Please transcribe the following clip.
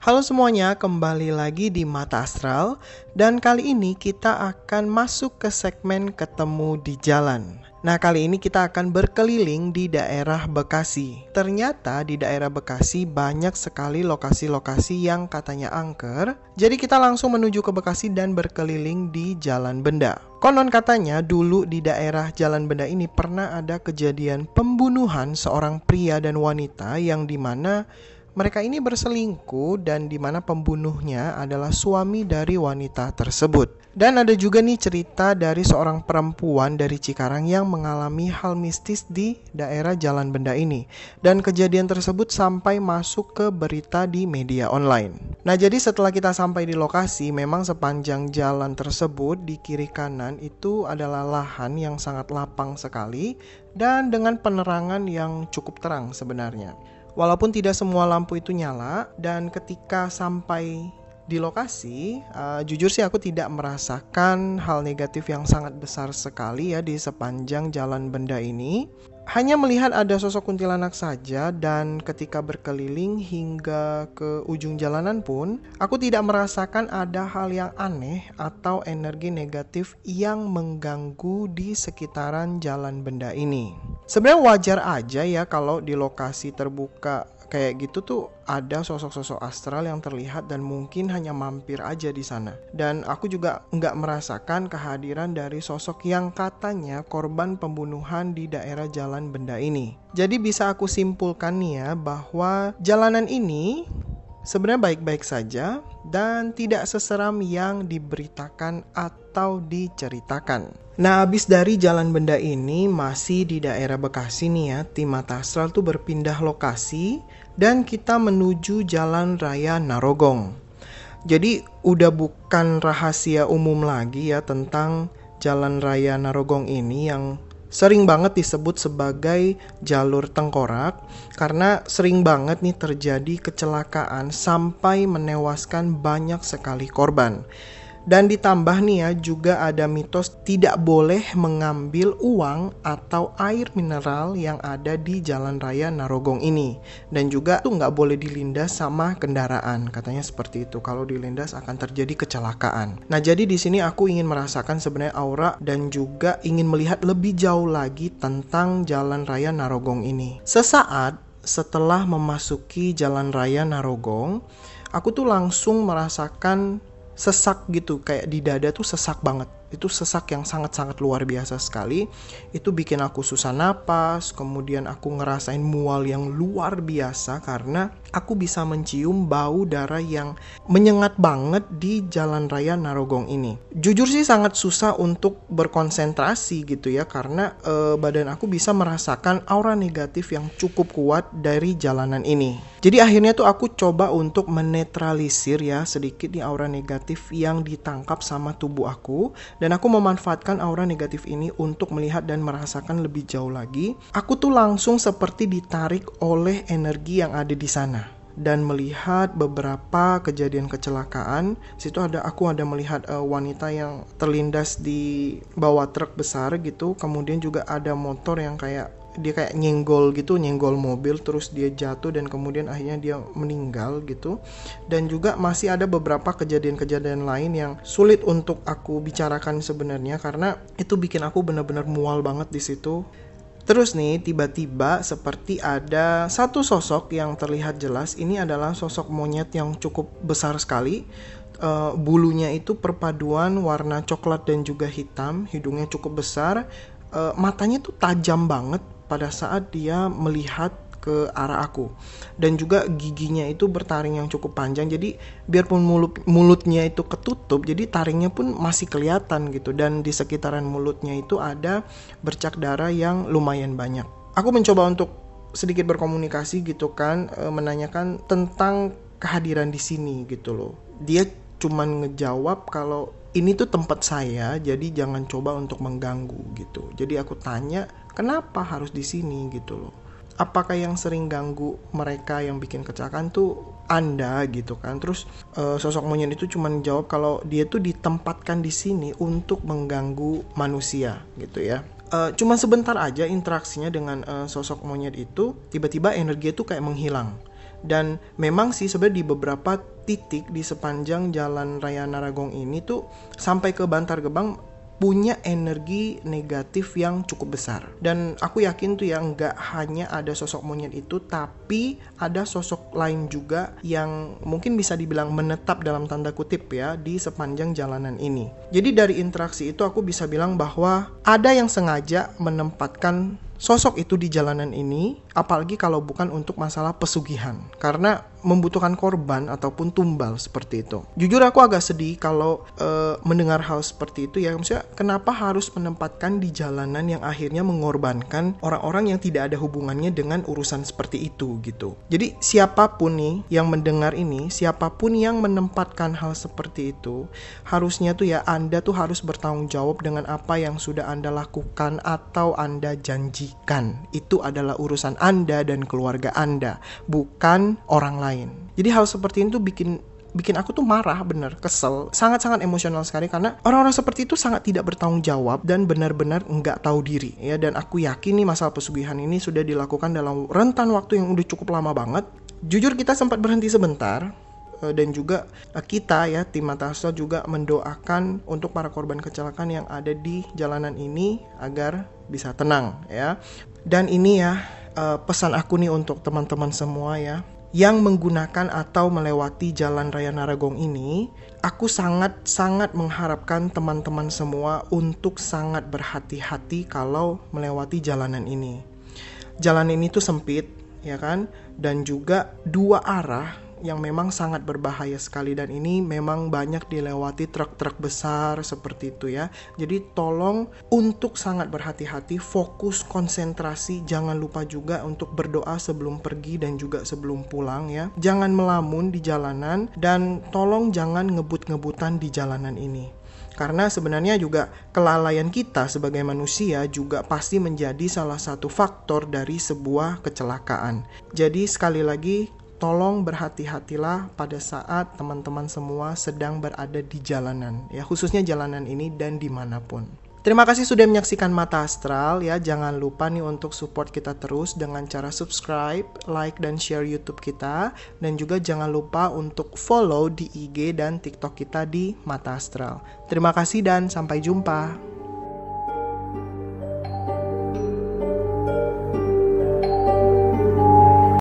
Halo semuanya, kembali lagi di Mata Astral. Dan kali ini kita akan masuk ke segmen Ketemu di Jalan. Nah, kali ini kita akan berkeliling di daerah Bekasi. Ternyata di daerah Bekasi banyak sekali lokasi-lokasi yang katanya angker. Jadi kita langsung menuju ke Bekasi dan berkeliling di Jalan Benda. Konon katanya dulu di daerah Jalan Benda ini pernah ada kejadian pembunuhan seorang pria dan wanita yang dimana mereka ini berselingkuh dan di mana pembunuhnya adalah suami dari wanita tersebut. Dan ada juga nih cerita dari seorang perempuan dari Cikarang yang mengalami hal mistis di daerah Jalan Benda ini. Dan kejadian tersebut sampai masuk ke berita di media online. Nah, jadi setelah kita sampai di lokasi, memang sepanjang jalan tersebut di kiri kanan itu adalah lahan yang sangat lapang sekali dan dengan penerangan yang cukup terang sebenarnya. Walaupun tidak semua lampu itu nyala, dan ketika sampai di lokasi, jujur sih aku tidak merasakan hal negatif yang sangat besar sekali ya di sepanjang Jalan Benda ini. Hanya melihat ada sosok kuntilanak saja, dan ketika berkeliling hingga ke ujung jalanan pun, aku tidak merasakan ada hal yang aneh atau energi negatif yang mengganggu di sekitaran Jalan Benda ini. Sebenarnya wajar aja ya kalau di lokasi terbuka kayak gitu tuh ada sosok-sosok astral yang terlihat dan mungkin hanya mampir aja di sana. Dan aku juga nggak merasakan kehadiran dari sosok yang katanya korban pembunuhan di daerah Jalan Benda ini. Jadi bisa aku simpulkan nih ya bahwa jalanan ini sebenarnya baik-baik saja dan tidak seseram yang diberitakan atau diceritakan. Nah, abis dari Jalan Benda ini masih di daerah Bekasi nih ya, tim Mata Astral tuh berpindah lokasi dan kita menuju Jalan Raya Narogong. Jadi udah bukan rahasia umum lagi ya tentang Jalan Raya Narogong ini yang sering banget disebut sebagai jalur tengkorak karena sering banget nih terjadi kecelakaan sampai menewaskan banyak sekali korban. Dan ditambah nih ya juga ada mitos tidak boleh mengambil uang atau air mineral yang ada di Jalan Raya Narogong ini. Dan juga tuh nggak boleh dilindas sama kendaraan, katanya seperti itu. Kalau dilindas akan terjadi kecelakaan. Nah, jadi di sini aku ingin merasakan sebenarnya aura dan juga ingin melihat lebih jauh lagi tentang Jalan Raya Narogong ini. Sesaat setelah memasuki Jalan Raya Narogong, aku tuh langsung merasakan sesak gitu, kayak di dada tuh sesak banget. Itu sesak yang sangat-sangat luar biasa sekali. Itu bikin aku susah napas, kemudian aku ngerasain mual yang luar biasa karena aku bisa mencium bau darah yang menyengat banget di Jalan Raya Narogong ini. Jujur sih sangat susah untuk berkonsentrasi gitu ya karena badan aku bisa merasakan aura negatif yang cukup kuat dari jalanan ini. Jadi akhirnya tuh aku coba untuk menetralisir ya sedikit nih aura negatif yang ditangkap sama tubuh aku. Dan aku memanfaatkan aura negatif ini untuk melihat dan merasakan lebih jauh lagi. Aku tuh langsung seperti ditarik oleh energi yang ada di sana. Dan melihat beberapa kejadian kecelakaan. Situ aku ada melihat wanita yang terlindas di bawah truk besar gitu. Kemudian juga ada motor yang kayak nyenggol gitu, nyenggol mobil, terus dia jatuh dan kemudian akhirnya dia meninggal gitu. Dan juga masih ada beberapa kejadian-kejadian lain yang sulit untuk aku bicarakan sebenarnya karena itu bikin aku benar-benar mual banget di situ. Terus nih tiba-tiba seperti ada satu sosok yang terlihat jelas. Ini adalah sosok monyet yang cukup besar sekali. Bulunya itu perpaduan warna coklat dan juga hitam. Hidungnya cukup besar. Matanya tuh tajam banget pada saat dia melihat ke arah aku. Dan juga giginya itu bertaring yang cukup panjang. Jadi biarpun mulutnya itu ketutup, jadi taringnya pun masih kelihatan gitu. Dan di sekitaran mulutnya itu ada bercak darah yang lumayan banyak. Aku mencoba untuk sedikit berkomunikasi gitu kan, menanyakan tentang kehadiran di sini gitu loh. Dia cuman ngejawab kalau ini tuh tempat saya, jadi jangan coba untuk mengganggu gitu. Jadi aku tanya, kenapa harus di sini gitu loh? Apakah yang sering ganggu mereka yang bikin kecelakaan tuh Anda gitu kan? Terus sosok monyet itu cuma jawab kalau dia tuh ditempatkan di sini untuk mengganggu manusia gitu ya. Cuma sebentar aja interaksinya dengan sosok monyet itu, tiba-tiba energi itu kayak menghilang. Dan memang sih sebenarnya di beberapa titik di sepanjang Jalan Raya Narogong ini tuh sampai ke Bantar Gebang punya energi negatif yang cukup besar. Dan aku yakin tuh ya nggak hanya ada sosok monyet itu, tapi ada sosok lain juga yang mungkin bisa dibilang menetap dalam tanda kutip ya di sepanjang jalanan ini. Jadi dari interaksi itu aku bisa bilang bahwa ada yang sengaja menempatkan sosok itu di jalanan ini, apalagi kalau bukan untuk masalah pesugihan, karena membutuhkan korban ataupun tumbal seperti itu. Jujur aku agak sedih kalau mendengar hal seperti itu ya. Maksudnya kenapa harus menempatkan di jalanan yang akhirnya mengorbankan orang-orang yang tidak ada hubungannya dengan urusan seperti itu gitu. Jadi siapapun nih yang mendengar ini, siapapun yang menempatkan hal seperti itu, harusnya tuh ya Anda tuh harus bertanggung jawab dengan apa yang sudah Anda lakukan atau Anda janjikan. Itu adalah urusan Anda dan keluarga Anda, bukan orang lain. Jadi hal seperti itu bikin aku tuh marah, bener, kesel, sangat-sangat emosional sekali karena orang-orang seperti itu sangat tidak bertanggung jawab dan benar-benar nggak tahu diri ya. Dan aku yakin nih masalah pesugihan ini sudah dilakukan dalam rentan waktu yang udah cukup lama banget. Jujur kita sempat berhenti sebentar dan juga kita ya tim Mata Astral juga mendoakan untuk para korban kecelakaan yang ada di jalanan ini agar bisa tenang ya. Dan ini ya pesan aku nih untuk teman-teman semua ya yang menggunakan atau melewati Jalan Raya Narogong ini. Aku sangat mengharapkan teman-teman semua untuk sangat berhati-hati kalau melewati jalanan ini. Jalan ini tuh sempit ya kan, dan juga dua arah yang memang sangat berbahaya sekali, dan ini memang banyak dilewati truk-truk besar seperti itu ya. Jadi tolong untuk sangat berhati-hati, fokus, konsentrasi, jangan lupa juga untuk berdoa sebelum pergi dan juga sebelum pulang ya. Jangan melamun di jalanan dan tolong jangan ngebut-ngebutan di jalanan ini. Karena sebenarnya juga kelalaian kita sebagai manusia juga pasti menjadi salah satu faktor dari sebuah kecelakaan. Jadi sekali lagi tolong berhati-hatilah pada saat teman-teman semua sedang berada di jalanan ya, khususnya jalanan ini dan dimanapun. Terima kasih sudah menyaksikan Mata Astral ya. Jangan lupa nih untuk support kita terus dengan cara subscribe, like, dan share YouTube kita. Dan juga jangan lupa untuk follow di IG dan TikTok kita di Mata Astral. Terima kasih dan sampai jumpa.